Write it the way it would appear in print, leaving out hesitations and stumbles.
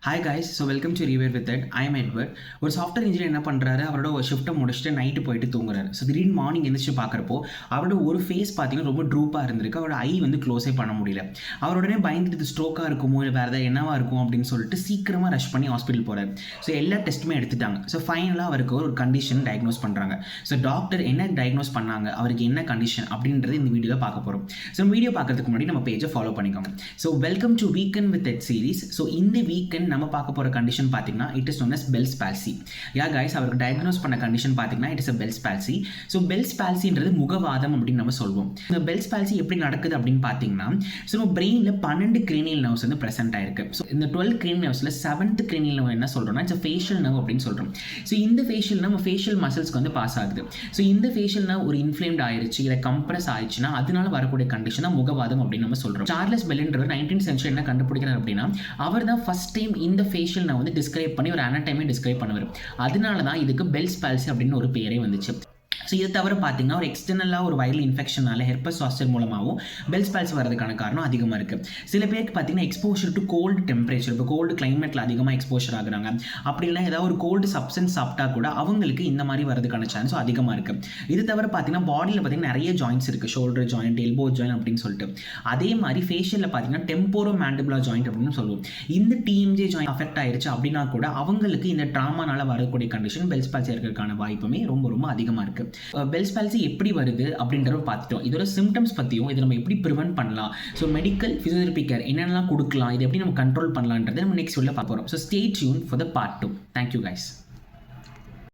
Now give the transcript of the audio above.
Hi guys, so welcome to river with that. I am Edward. ஒரு software engineer என்ன பண்ணுறாரு, அவரோட ஒரு ஷிஃப்ட்டை முடிச்சுட்டு நைட்டு போயிட்டு தூங்குறாரு. ஸோ திடீர்னு மார்னிங் எழுந்திரிச்சு பார்க்குறப்போ அவரோட ஒரு ஃபேஸ் பார்த்தீங்கன்னா ரொம்ப ட்ரூப்பாக இருந்திருக்கு. அவரோட ஐ வந்து க்ளோஸே பண்ண முடியல. அவரோடனே பயந்துட்டு ஸ்ட்ரோக்காக இருக்குமோ இல்லை வேறு ஏதாவது என்னவா இருக்கும் அப்படின்னு சொல்லிட்டு சீக்கிரமாக ரஷ் பண்ணி ஹாஸ்பிட்டல் போகிறாரு. ஸோ எல்லா டெஸ்ட்டுமே எடுத்துட்டாங்க. ஸோ ஃபைனலாக அவருக்கு ஒரு கண்டிஷன் டயக்னோஸ் பண்ணுறாங்க. ஸோ டாக்டர் என்ன டயக்னோஸ் பண்ணாங்க, அவருக்கு என்ன கண்டிஷன் அப்படின்றது இந்த வீடியோவில் பார்க்க போகிறோம். ஸோ வீடியோ பார்க்கறதுக்கு முன்னாடி நம்ம பேஜை ஃபாலோ பண்ணிக்கோங்க. So welcome to weekend with Ed series. So இந்த வீக்கெண்ட் நம்ம பார்க்க போகிற கண்டிஷன் பார்த்தீங்கன்னா it is known as Bell's palsy. Yeah guys, அவருக்கு டயக்னோஸ் பண்ண கண்டிஷன் பார்த்தீங்கன்னா it is a Bell's palsy. So Bell's பால்சின்றது முகவாதம் அப்படின்னு நம்ம சொல்வோம். இந்த பெல்ஸ் பால்சி எப்படி நடக்குது அப்படின்னு பார்த்தீங்கன்னா, ஸோ நம்ம பிரெயினில் 12 கிரேனியல் நர்வ்ஸ் வந்து ப்ரெசென்ட் ஆயிருக்கு. ஸோ இந்த 12 கிரேனியல் நர்வ்ஸில் 7th கிரேனியல் நர்வ் என்ன சொல்கிறோம்னா இட்ஸ் ஃபேஷியல் நர்வ் அப்படின்னு சொல்கிறோம். ஸோ இந்த ஃபேஷியல் நம்ம ஃபேஷியல் மசில்ஸ்க்கு வந்து பாஸ் ஆகுது. ஸோ இந்த ஃபேஷியல் நர்வ் ஒரு இன்ஃப்ளேம்ட் ஆயிடுச்சு இல்லை கம்ப்ரஸ் ஆயிடுச்சுன்னா அதனால வரக்கூடிய கண்டிஷன் தான் முகவாதம் அப்படின்னு நம்ம சொல்கிறோம். சார்லஸ் பெல்லின்றவர் 19th சென்ச்சுரி என்ன கண்டுபிடிக்கிறார் அப்படின்னா, அவர் தான் ஃபர்ஸ்ட் டைம் இந்த ஃபேஷியல் நர்வ் வந்து டிஸ்கிரைப் பண்ணி ஒரு அனாட்டமி டிஸ்கிரைப் பண்ணுவார். அதனால தான் இதுக்கு பெல்ஸ் பால்சி அப்படின்னு ஒரு பேரே வந்துச்சு. ஸோ இதை தவிர பார்த்தீங்கன்னா ஒரு எக்ஸ்டர்னலாக ஒரு வைரல் இன்ஃபெக்ஷனால ஹெர்பஸ் சாஸ்டர் மூலமாகவும் பெல்ஸ் பால்சி வரதுக்கான காரணம் அதிகமாக இருக்குது. சில பேருக்கு பார்த்தீங்கன்னா எக்ஸ்போஷர் டு கோல்டு டெம்பரேச்சர், இப்போ கோல்டு கிளைமேட்டில் அதிகமாக எக்ஸ்போஷர் ஆகுறாங்க. அப்படி இல்லை ஏதாவது ஒரு கோல்டு சப்ஸ்டன்ஸ் சாப்பிட்டா கூட அவங்களுக்கு இந்த மாதிரி வரதுக்கான சான்ஸும் அதிகமாக இருக்குது. இது தவிர பார்த்தீங்கன்னா பாடியில் பார்த்தீங்கன்னா நிறைய ஜாயின்ஸ் இருக்குது. ஷோல்டர் ஜாயிண்ட், எல்போ ஜாயிண்ட் அப்படின்னு சொல்லிட்டு. அதே மாதிரி ஃபேஷியலில் பார்த்தீங்கன்னா டெம்போரோ மேண்டிபுலா ஜாயிண்ட் அப்படின்னு சொல்லுவோம். இந்த டிஎம்ஜே ஜாயிண்ட் அஃபெக்ட் ஆயிடுச்சு அப்படின்னா கூட அவங்களுக்கு இந்த ட்ராமானால வரக்கூடிய கண்டிஷன் பெல்ஸ் பால்சி இருக்கிறதுக்கான வாய்ப்புமே ரொம்ப ரொம்ப அதிகமாக இருக்குது. பெல்ஸ் பால்சி எப்படி வருது அப்படின்றத பார்த்துட்டோம். இதோட சிம்டம்ஸ் பற்றியும் இதை நம்ம எப்படி ப்ரிவென்ட் பண்ணலாம், ஸோ மெடிக்கல் ஃபிசியோதெரபி கேர் என்னென்னலாம் கொடுக்கலாம், இதை எப்படி நம்ம கண்ட்ரோல் பண்ணலான்றதை நம்ம நெக்ஸ்ட் வீடியோவில் பார்க்க போகிறோம். So stay tune for the part 2. Thank you guys.